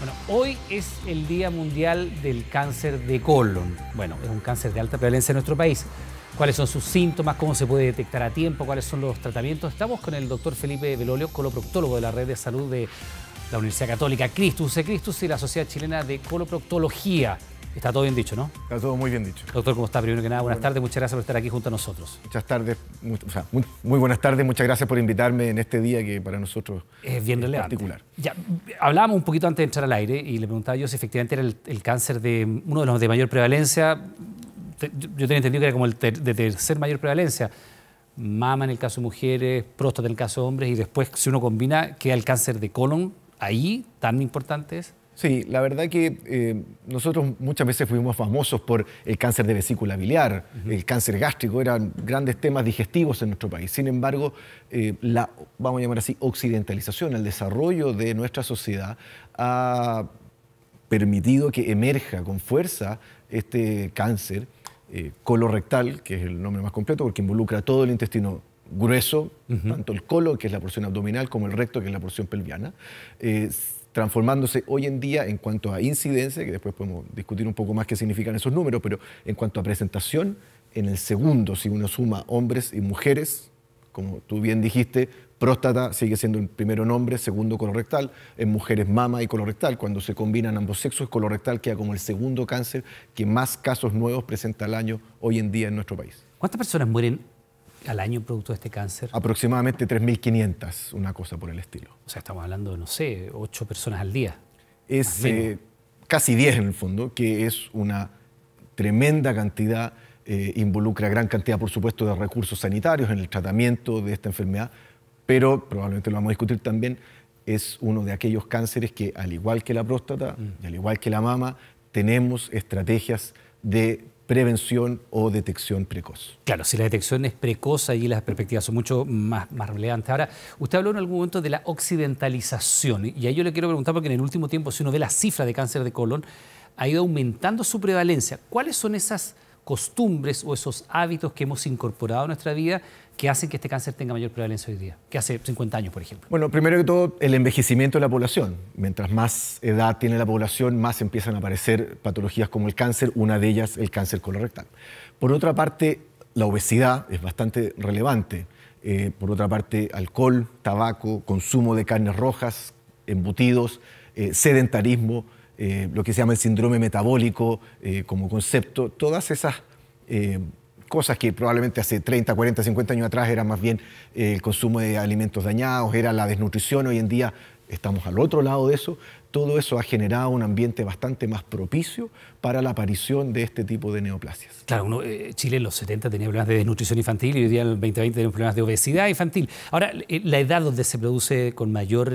Bueno, hoy es el Día Mundial del Cáncer de Colon. Bueno, es un cáncer de alta prevalencia en nuestro país. ¿Cuáles son sus síntomas? ¿Cómo se puede detectar a tiempo? ¿Cuáles son los tratamientos? Estamos con el doctor Felipe Belolio, coloproctólogo de la Red de Salud de la Universidad Católica Christus y la Sociedad Chilena de Coloproctología. Está todo bien dicho, ¿no? Está todo muy bien dicho. Doctor, ¿cómo está? Primero que nada, buenas tardes. Muchas gracias por estar aquí junto a nosotros. Muchas tardes, muy buenas tardes. Muchas gracias por invitarme en este día que para nosotros es bien relevante. Particular. Ya, hablábamos un poquito antes de entrar al aire y le preguntaba yo si efectivamente era el cáncer de uno de los de mayor prevalencia. Yo tenía entendido que era como el de tercer mayor prevalencia. Mama en el caso de mujeres, próstata en el caso de hombres y después, si uno combina, queda el cáncer de colon. ¿Ahí tan importante es? Sí, la verdad que nosotros muchas veces fuimos famosos por el cáncer de vesícula biliar, el cáncer gástrico, eran grandes temas digestivos en nuestro país. Sin embargo, la, vamos a llamar así, occidentalización, el desarrollo de nuestra sociedad ha permitido que emerja con fuerza este cáncer colorectal, que es el nombre más completo porque involucra todo el intestino grueso, tanto el colon, que es la porción abdominal, como el recto, que es la porción pelviana, transformándose hoy en día en cuanto a incidencia, que después podemos discutir un poco más qué significan esos números, pero en cuanto a presentación, en el segundo, si uno suma hombres y mujeres, como tú bien dijiste, próstata sigue siendo el primero en hombres, segundo colorectal, en mujeres mama y colorectal. Cuando se combinan ambos sexos, colorectal queda como el segundo cáncer que más casos nuevos presenta al año hoy en día en nuestro país. ¿Cuántas personas mueren al año producto de este cáncer? Aproximadamente 3.500, una cosa por el estilo. O sea, estamos hablando de, no sé, 8 personas al día. Es casi 10 en el fondo, que es una tremenda cantidad, involucra gran cantidad, por supuesto, de recursos sanitarios en el tratamiento de esta enfermedad, pero probablemente lo vamos a discutir también, es uno de aquellos cánceres que, al igual que la próstata y al igual que la mama, tenemos estrategias de prevención o detección precoz. Claro, si la detección es precoz, allí las perspectivas son mucho más relevantes. Ahora, usted habló en algún momento de la occidentalización, y ahí yo le quiero preguntar, porque en el último tiempo, si uno ve la cifra de cáncer de colon, ha ido aumentando su prevalencia. ¿Cuáles son esas costumbres o esos hábitos que hemos incorporado a nuestra vida que hacen que este cáncer tenga mayor prevalencia hoy día, que hace 50 años, por ejemplo? Bueno, primero que todo, el envejecimiento de la población. Mientras más edad tiene la población, más empiezan a aparecer patologías como el cáncer, una de ellas el cáncer colorectal. Por otra parte, la obesidad es bastante relevante. Por otra parte, alcohol, tabaco, consumo de carnes rojas, embutidos, sedentarismo, lo que se llama el síndrome metabólico como concepto, todas esas cosas que probablemente hace 30, 40, 50 años atrás era más bien el consumo de alimentos dañados, era la desnutrición, hoy en día estamos al otro lado de eso. Todo eso ha generado un ambiente bastante más propicio para la aparición de este tipo de neoplasias. Claro, Chile en los 70 tenía problemas de desnutrición infantil y hoy día en el 2020 tenemos problemas de obesidad infantil. Ahora, la edad donde se produce con mayor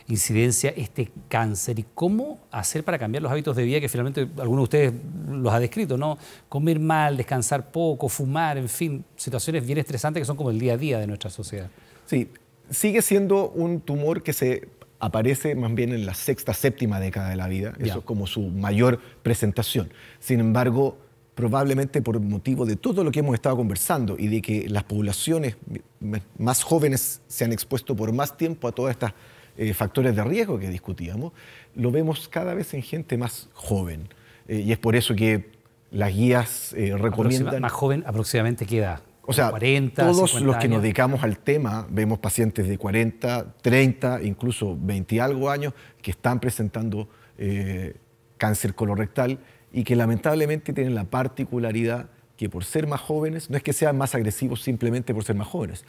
incidencia este cáncer y cómo hacer para cambiar los hábitos de vida que finalmente alguno de ustedes los ha descrito, ¿no? Comer mal, descansar poco, fumar, en fin, situaciones bien estresantes que son como el día a día de nuestra sociedad. Sí, sigue siendo un tumor que se aparece más bien en la sexta, séptima década de la vida. Eso es como su mayor presentación. Sin embargo, probablemente por motivo de todo lo que hemos estado conversando y de que las poblaciones más jóvenes se han expuesto por más tiempo a todos estos factores de riesgo que discutíamos, lo vemos cada vez en gente más joven. Y es por eso que las guías recomiendan... Más joven aproximadamente ¿qué edad? O sea, 40, todos los que años. nos dedicamos al tema, vemos pacientes de 40, 30, incluso 20 y algo años que están presentando cáncer colorectal y que lamentablemente tienen la particularidad que por ser más jóvenes, no es que sean más agresivos simplemente por ser más jóvenes,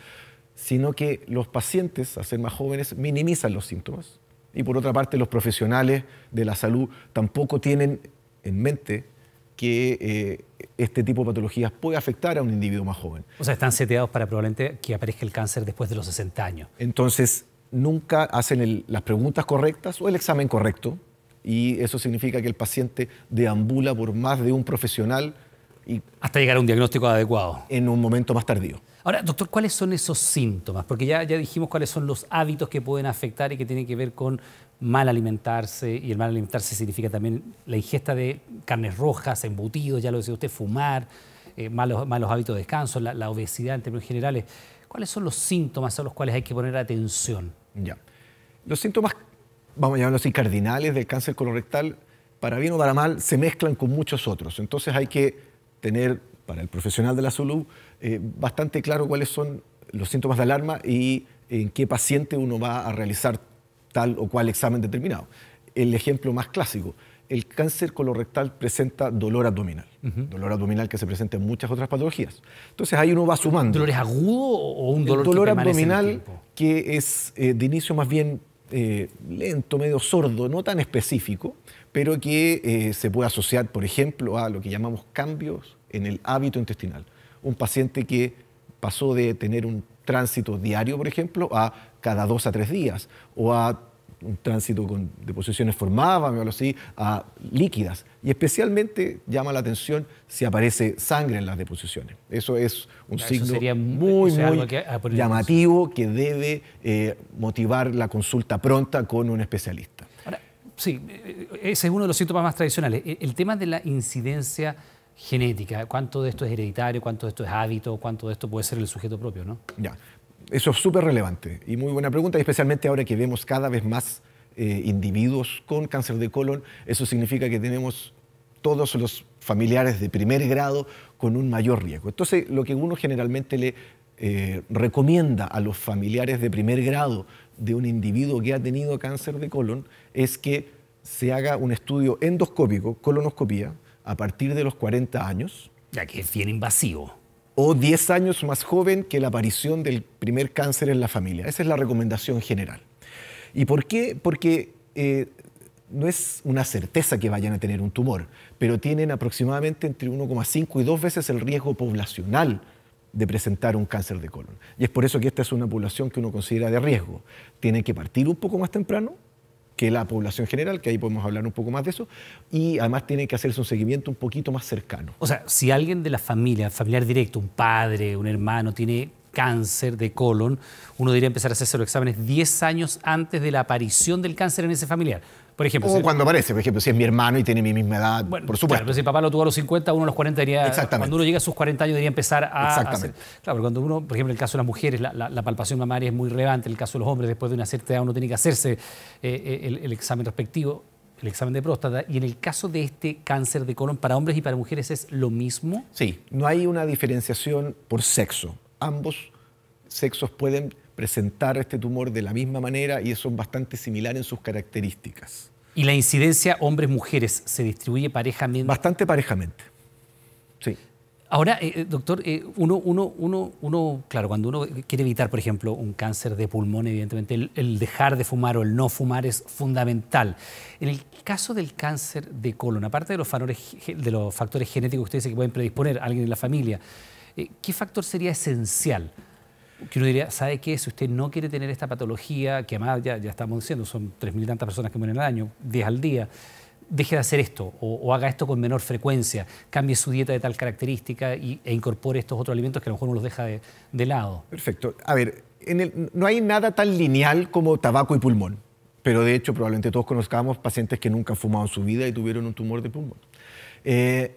sino que los pacientes, al ser más jóvenes, minimizan los síntomas. Y por otra parte, los profesionales de la salud tampoco tienen en mente que este tipo de patologías puede afectar a un individuo más joven. O sea, están seteados para probablemente que aparezca el cáncer después de los 60 años. Entonces, nunca hacen las preguntas correctas o el examen correcto, y eso significa que el paciente deambula por más de un profesional y hasta llegar a un diagnóstico adecuado. En un momento más tardío. Ahora, doctor, ¿cuáles son esos síntomas? Porque ya dijimos cuáles son los hábitos que pueden afectar y que tienen que ver con mal alimentarse, y el mal alimentarse significa también la ingesta de carnes rojas, embutidos, ya lo decía usted, fumar, malos hábitos de descanso, la obesidad en términos generales. ¿Cuáles son los síntomas a los cuales hay que poner atención? Ya. Los síntomas vamos a llamarlo así, cardinales del cáncer colorectal, para bien o para mal, se mezclan con muchos otros. Entonces hay que tener, para el profesional de la salud, bastante claro cuáles son los síntomas de alarma y en qué paciente uno va a realizar tal o cual examen determinado. El ejemplo más clásico, el cáncer colorectal presenta dolor abdominal. Dolor abdominal que se presenta en muchas otras patologías. Entonces ahí uno va sumando. ¿Dolor es agudo o un dolor, el dolor que permanece en el abdominal tiempo? que es de inicio más bien lento, medio sordo, no tan específico, pero que se puede asociar, por ejemplo, a lo que llamamos cambios en el hábito intestinal. Un paciente que pasó de tener un tránsito diario, por ejemplo, a cada 2 a 3 días, o a un tránsito con deposiciones formadas, vamos a verlo así, a líquidas. Y especialmente llama la atención si aparece sangre en las deposiciones. Eso es un signo muy llamativo que debe motivar la consulta pronta con un especialista. Ahora, sí, ese es uno de los síntomas más tradicionales. El tema de la incidencia genética, cuánto de esto es hereditario, cuánto de esto es hábito, cuánto de esto puede ser el sujeto propio, ¿no? Ya. Eso es súper relevante y muy buena pregunta, y especialmente ahora que vemos cada vez más individuos con cáncer de colon. Eso significa que tenemos todos los familiares de primer grado con un mayor riesgo. Entonces, lo que uno generalmente le recomienda a los familiares de primer grado de un individuo que ha tenido cáncer de colon es que se haga un estudio endoscópico, colonoscopía, a partir de los 40 años. Ya que es bien invasivo. O 10 años más joven que la aparición del primer cáncer en la familia. Esa es la recomendación general. ¿Y por qué? Porque no es una certeza que vayan a tener un tumor, pero tienen aproximadamente entre 1,5 y 2 veces el riesgo poblacional de presentar un cáncer de colon. Y es por eso que esta es una población que uno considera de riesgo. Tiene que partir un poco más temprano que la población general, que ahí podemos hablar un poco más de eso, y además tiene que hacerse un seguimiento un poquito más cercano. O sea, si alguien de la familia, familiar directo, un padre, un hermano, tiene cáncer de colon, uno debería empezar a hacerse los exámenes 10 años antes de la aparición del cáncer en ese familiar. Por ejemplo, o cuando aparece, por ejemplo, si es mi hermano y tiene mi misma edad, bueno, por supuesto. Claro, pero si papá lo tuvo a los 50, uno a los 40 debería, cuando uno llega a sus 40 años debería empezar a hacer. Claro, pero cuando uno, por ejemplo, en el caso de las mujeres, la palpación mamaria es muy relevante. En el caso de los hombres, después de una cierta edad, uno tiene que hacerse el examen respectivo, el examen de próstata. Y en el caso de este cáncer de colon, para hombres y para mujeres, ¿es lo mismo? Sí, no hay una diferenciación por sexo. Ambos sexos pueden presentar este tumor de la misma manera y son bastante similares en sus características. ¿Y la incidencia hombres-mujeres se distribuye parejamente? Bastante parejamente, sí. Ahora, doctor, claro, cuando uno quiere evitar, por ejemplo, un cáncer de pulmón, evidentemente el dejar de fumar o el no fumar es fundamental. En el caso del cáncer de colon, aparte de los factores genéticos que usted dice que pueden predisponer a alguien en la familia, ¿qué factor sería esencial? Que uno diría, ¿sabe qué? Si usted no quiere tener esta patología, que además ya estamos diciendo, son 3.000 y tantas personas que mueren al año, 10 al día, deje de hacer esto o haga esto con menor frecuencia, cambie su dieta de tal característica e incorpore estos otros alimentos que a lo mejor uno los deja de lado. Perfecto. A ver, no hay nada tan lineal como tabaco y pulmón, pero de hecho probablemente todos conozcamos pacientes que nunca han fumado en su vida y tuvieron un tumor de pulmón.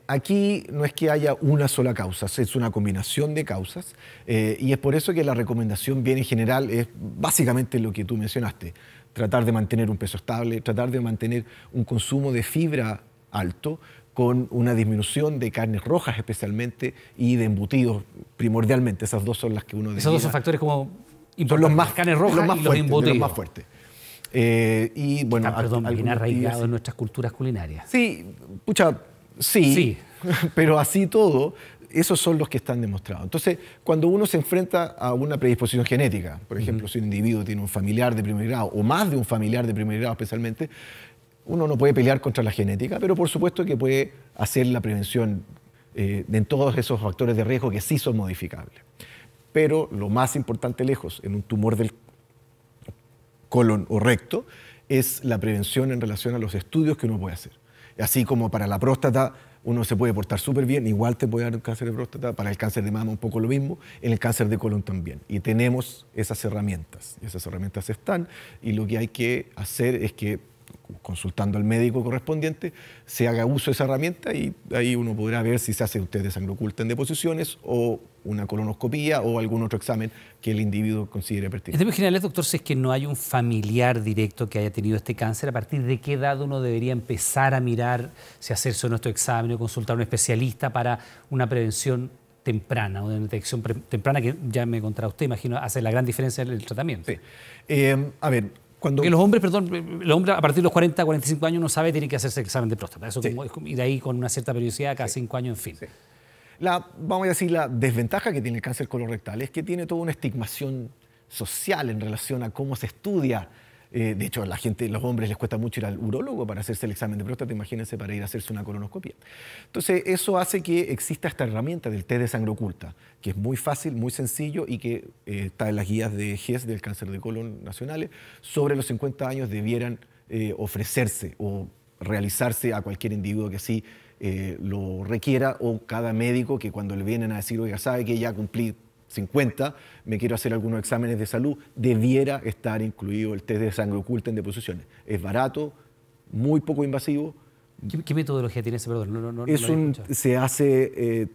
Aquí no es que haya una sola causa, es una combinación de causas y es por eso que la recomendación bien en general es básicamente lo que tú mencionaste: tratar de mantener un peso estable, tratar de mantener un consumo de fibra alto, con una disminución de carnes rojas especialmente y de embutidos primordialmente. Esas dos son las que uno... Esos dos son factores como importantes, son los más, carnes rojas los más y fuertes, los embutidos. los más fuertes. Y bueno, bien arraigados en nuestras culturas culinarias. Sí, pucha, sí, pero así todo, esos son los que están demostrados. Entonces, cuando uno se enfrenta a una predisposición genética, por ejemplo, si un individuo tiene un familiar de primer grado o más de un familiar de primer grado especialmente, uno no puede pelear contra la genética, pero por supuesto que puede hacer la prevención en todos esos factores de riesgo que sí son modificables. Pero lo más importante lejos en un tumor del colon o recto es la prevención en relación a los estudios que uno puede hacer. Así como para la próstata uno se puede portar súper bien, igual te puede dar un cáncer de próstata, para el cáncer de mama un poco lo mismo, en el cáncer de colon también. Y tenemos esas herramientas están, y lo que hay que hacer es que, consultando al médico correspondiente, se haga uso de esa herramienta y ahí uno podrá ver si se hace un test de sangre oculta en deposiciones o una colonoscopía o algún otro examen que el individuo considere En pertinente. términos generales, doctor, si es que no hay un familiar directo que haya tenido este cáncer, ¿a partir de qué edad uno debería empezar a mirar si hacerse o no este examen o consultar a un especialista para una prevención temprana o de detección temprana que ya me contará usted, imagino, hace la gran diferencia en el tratamiento? Sí. A ver, cuando... Porque los hombres, perdón, los hombres a partir de los 40, 45 años no sabe, tienen que hacerse el examen de próstata. Eso Sí. y de ahí con una cierta periodicidad, cada 5 años, en fin. Sí. Vamos a decir, la desventaja que tiene el cáncer colorectal es que tiene toda una estigmación social en relación a cómo se estudia. De hecho, a la gente, los hombres les cuesta mucho ir al urólogo para hacerse el examen de próstata, imagínense para ir a hacerse una colonoscopia. Entonces, eso hace que exista esta herramienta del test de sangre oculta, que es muy fácil, muy sencillo y que está en las guías de GES del cáncer de colon nacionales. Sobre los 50 años debieran ofrecerse o realizarse a cualquier individuo que sí lo requiera, o cada médico que cuando le vienen a decir, oiga, sabe que ya cumplí 50, me quiero hacer algunos exámenes de salud, debiera estar incluido el test de sangre oculta en deposiciones. Es barato, muy poco invasivo. ¿Qué metodología tiene ese? Perdón, no lo había escuchado. Se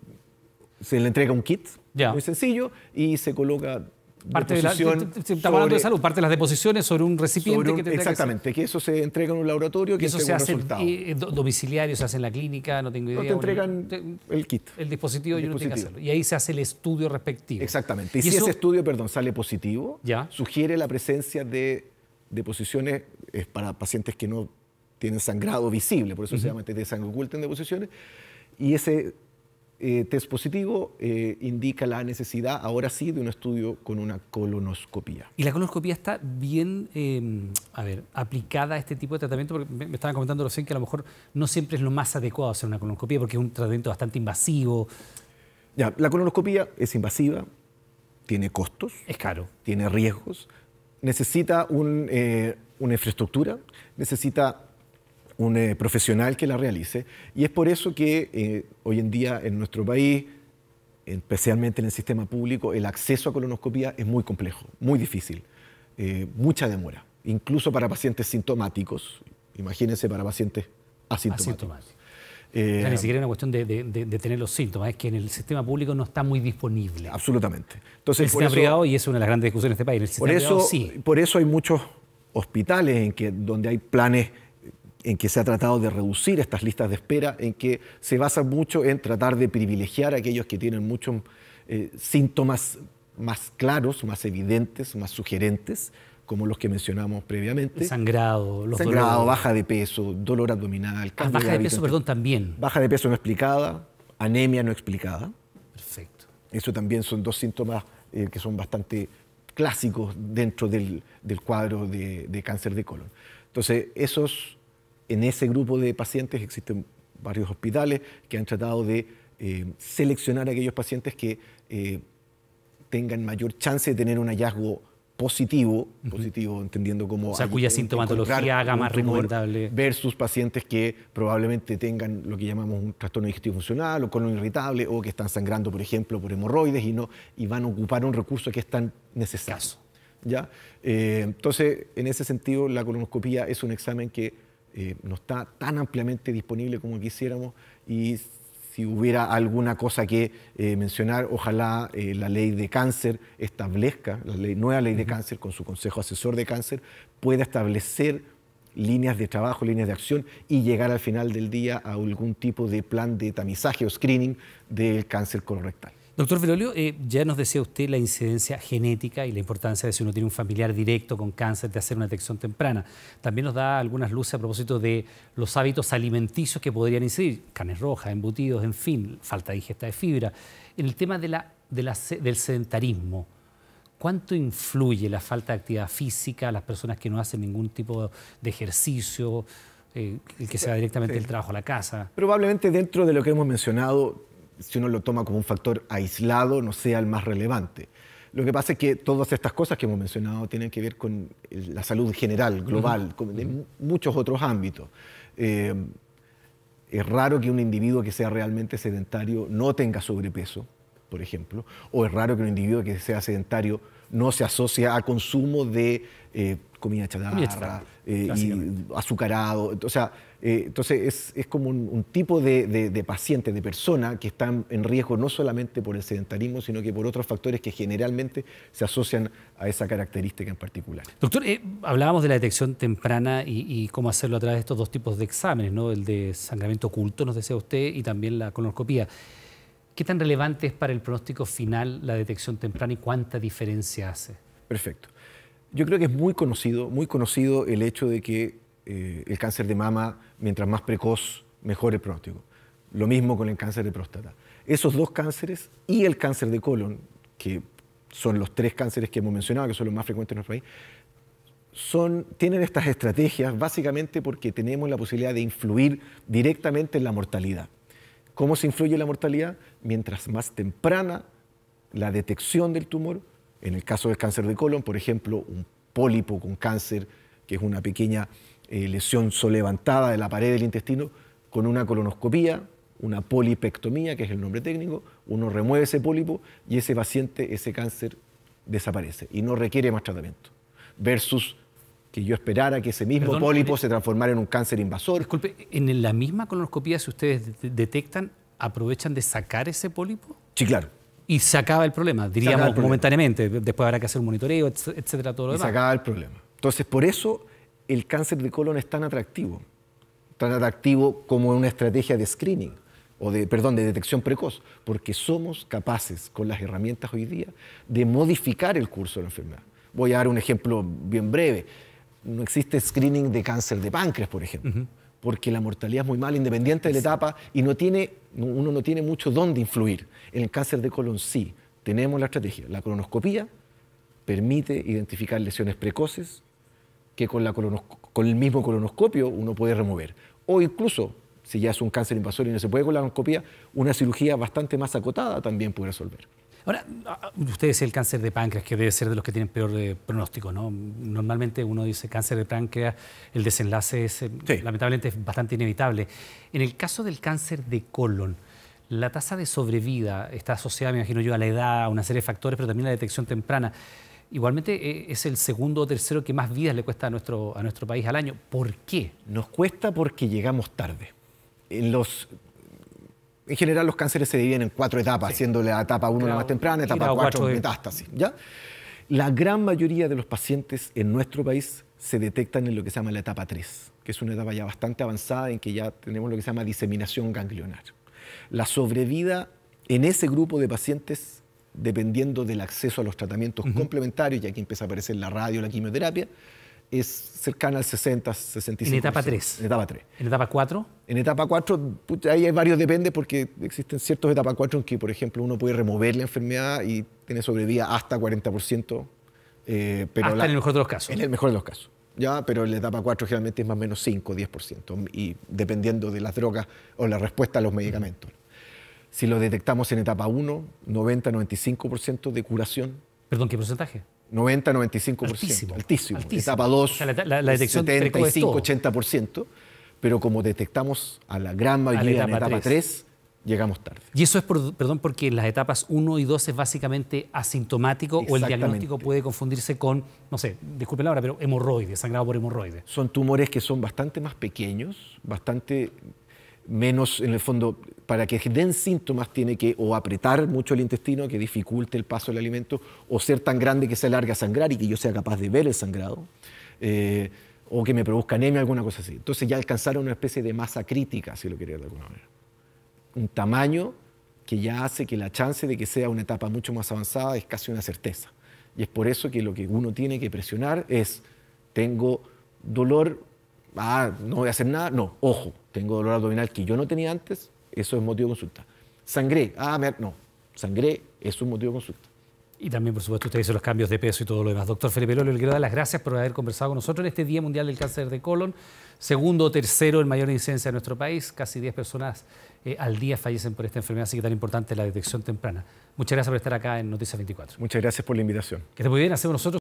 le entrega un kit Ya. muy sencillo y se coloca Parte de deposición estamos hablando de salud, parte de las deposiciones sobre un recipiente que tendrá exactamente, que eso se entrega en un laboratorio que eso se entrega un hace resultado. domiciliario, se hace en la clínica, no tengo idea. No te entregan el kit. El dispositivo y uno tiene que hacerlo. Y ahí se hace el estudio respectivo. Exactamente. Y si eso, ese estudio, sale positivo, ya, sugiere la presencia de deposiciones para pacientes que no tienen sangrado visible, por eso se llama test de sangre oculta en deposiciones, y ese test positivo indica la necesidad, ahora sí, de un estudio con una colonoscopía. ¿Y la colonoscopía está bien aplicada a este tipo de tratamiento? Porque me estaban comentando recién que a lo mejor no siempre es lo más adecuado hacer una colonoscopía porque es un tratamiento bastante invasivo. Ya, la colonoscopía es invasiva, tiene costos, es caro, tiene riesgos, necesita una infraestructura, necesita un profesional que la realice, y es por eso que hoy en día en nuestro país, especialmente en el sistema público, el acceso a colonoscopía es muy complejo, muy difícil, mucha demora, incluso para pacientes sintomáticos, imagínense para pacientes asintomáticos. O sea, ni siquiera es una cuestión de tener los síntomas, es que en el sistema público no está muy disponible. Absolutamente. Entonces, el sistema privado, y es una de las grandes discusiones de este país, en el sistema privado sí. Por eso hay muchos hospitales donde hay planes en que se ha tratado de reducir estas listas de espera, en que se basa mucho en tratar de privilegiar a aquellos que tienen muchos síntomas más claros, más evidentes, más sugerentes, como los que mencionamos previamente. El sangrado, los sangrado, dolores. Baja de peso, dolor abdominal. Baja de peso, perdón, también. Baja de peso no explicada, anemia no explicada. Perfecto. Eso también son dos síntomas que son bastante clásicos dentro del cuadro de cáncer de colon. Entonces, en ese grupo de pacientes existen varios hospitales que han tratado de seleccionar a aquellos pacientes que tengan mayor chance de tener un hallazgo positivo, entendiendo como... O sea, cuya sintomatología haga más recomendable. Versus pacientes que probablemente tengan lo que llamamos un trastorno digestivo funcional o colon irritable, o que están sangrando, por ejemplo, por hemorroides y van a ocupar un recurso que es tan necesario. ¿Ya? Entonces, en ese sentido, la colonoscopía es un examen que no está tan ampliamente disponible como quisiéramos, y si hubiera alguna cosa que mencionar, ojalá la ley de cáncer establezca, nueva ley de cáncer con su Consejo Asesor de Cáncer, pueda establecer líneas de trabajo, líneas de acción y llegar al final del día a algún tipo de plan de tamizaje o screening del cáncer colorectal. Doctor Vilolio, ya nos decía usted la incidencia genética y la importancia de si uno tiene un familiar directo con cáncer de hacer una detección temprana. También nos da algunas luces a propósito de los hábitos alimenticios que podrían incidir, carnes rojas, embutidos, en fin, falta de ingesta de fibra. En el tema del sedentarismo, ¿cuánto influye la falta de actividad física, las personas que no hacen ningún tipo de ejercicio, el que se va directamente del trabajo a la casa? Probablemente dentro de lo que hemos mencionado, si uno lo toma como un factor aislado, no sea el más relevante. Lo que pasa es que todas estas cosas que hemos mencionado tienen que ver con la salud general, global, de muchos otros ámbitos. Es raro que un individuo que sea realmente sedentario no tenga sobrepeso, por ejemplo, o es raro que un individuo que sea sedentario no se asocia a consumo de comida chatarra y azucarado. O sea, entonces es como un tipo de paciente, de persona que están en riesgo no solamente por el sedentarismo, sino que por otros factores que generalmente se asocian a esa característica en particular. Doctor, hablábamos de la detección temprana y cómo hacerlo a través de estos dos tipos de exámenes, ¿no? El de sangramiento oculto, nos decía usted, y también la colonoscopía. ¿Qué tan relevante es para el pronóstico final la detección temprana y cuánta diferencia hace? Perfecto. Yo creo que es muy conocido el hecho de que el cáncer de mama, mientras más precoz, mejor el pronóstico. Lo mismo con el cáncer de próstata. Esos dos cánceres y el cáncer de colon, que son los tres cánceres que hemos mencionado, que son los más frecuentes en nuestro país, tienen estas estrategias básicamente porque tenemos la posibilidad de influir directamente en la mortalidad. ¿Cómo se influye en la mortalidad? Mientras más temprana la detección del tumor, en el caso del cáncer de colon, por ejemplo, un pólipo con cáncer, que es una pequeña lesión solevantada de la pared del intestino, con una colonoscopía, una polipectomía, que es el nombre técnico, uno remueve ese pólipo y ese paciente, ese cáncer, desaparece y no requiere más tratamiento. Versus que yo esperara que ese mismo pólipo se transformara en un cáncer invasor. Disculpe, ¿en la misma colonoscopía, si ustedes detectan, aprovechan de sacar ese pólipo? Sí, claro. Y se acaba el problema, diríamos momentáneamente. Después habrá que hacer un monitoreo, etcétera, todo lo demás. Y se acaba el problema. Entonces, por eso el cáncer de colon es tan atractivo como una estrategia de screening, de detección precoz, porque somos capaces, con las herramientas hoy día, de modificar el curso de la enfermedad. Voy a dar un ejemplo bien breve. No existe screening de cáncer de páncreas, por ejemplo, porque la mortalidad es muy mala, independiente de la etapa, y uno no tiene mucho dónde influir. En el cáncer de colon sí, tenemos la estrategia. La colonoscopía permite identificar lesiones precoces que con el mismo colonoscopio uno puede remover. O incluso, si ya es un cáncer invasor y no se puede con la colonoscopía, una cirugía bastante más acotada también puede resolver. Ahora, usted decía el cáncer de páncreas, que debe ser de los que tienen peor pronóstico, ¿no? Normalmente uno dice cáncer de páncreas, el desenlace es, lamentablemente, es bastante inevitable. En el caso del cáncer de colon, la tasa de sobrevida está asociada, me imagino yo, a la edad, a una serie de factores, pero también a la detección temprana. Igualmente es el segundo o tercero que más vidas le cuesta a nuestro país al año. ¿Por qué? Nos cuesta porque llegamos tarde. En general, los cánceres se dividen en 4 etapas, siendo la etapa 1 la más temprana, etapa 4 metástasis. ¿Ya? La gran mayoría de los pacientes en nuestro país se detectan en lo que se llama la etapa 3, que es una etapa ya bastante avanzada en que ya tenemos lo que se llama diseminación ganglionar. La sobrevida en ese grupo de pacientes, dependiendo del acceso a los tratamientos complementarios, ya que empieza a aparecer la radio, la quimioterapia, es cercana al 60-65%. ¿En etapa 3? En etapa 3. ¿En etapa 4? En etapa 4, ahí hay varios, depende, porque existen ciertos etapas 4 en que, por ejemplo, uno puede remover la enfermedad y tiene sobrevida hasta 40%. Pero hasta en el mejor de los casos. En el mejor de los casos. ¿Ya? Pero en la etapa 4 generalmente es más o menos 5 o 10%, y dependiendo de las drogas o la respuesta a los medicamentos. Si lo detectamos en etapa 1, 90-95% de curación. ¿Perdón, qué porcentaje? 90-95%. Altísimo. Etapa 2, o sea, la detección 75-80%, pero como detectamos a la gran mayoría en etapa 3, llegamos tarde. ¿Y eso es porque en las etapas 1 y 2 es básicamente asintomático o el diagnóstico puede confundirse con, no sé, disculpen la hora, pero hemorroides, sangrado por hemorroides? Son tumores que son bastante más pequeños, bastante menos, en el fondo, para que den síntomas tiene que o apretar mucho el intestino, que dificulte el paso del alimento, o ser tan grande que se alargue a sangrar y que yo sea capaz de ver el sangrado, o que me produzca anemia, alguna cosa así. Entonces ya alcanzaron una especie de masa crítica, si lo quería de alguna manera. Un tamaño que ya hace que la chance de que sea una etapa mucho más avanzada es casi una certeza. Y es por eso que lo que uno tiene que presionar es, tengo dolor, no voy a hacer nada, no, ojo, tengo dolor abdominal que yo no tenía antes, eso es motivo de consulta. Sangré, no, sangré, eso es un motivo de consulta. Y también, por supuesto, usted dice los cambios de peso y todo lo demás. Doctor Felipe Lolo, le quiero dar las gracias por haber conversado con nosotros en este Día Mundial del Cáncer de Colon, segundo o tercero en mayor incidencia de nuestro país, casi 10 personas al día fallecen por esta enfermedad, así que tan importante la detección temprana. Muchas gracias por estar acá en Noticias 24. Muchas gracias por la invitación. Que esté muy bien, hacemos nosotros.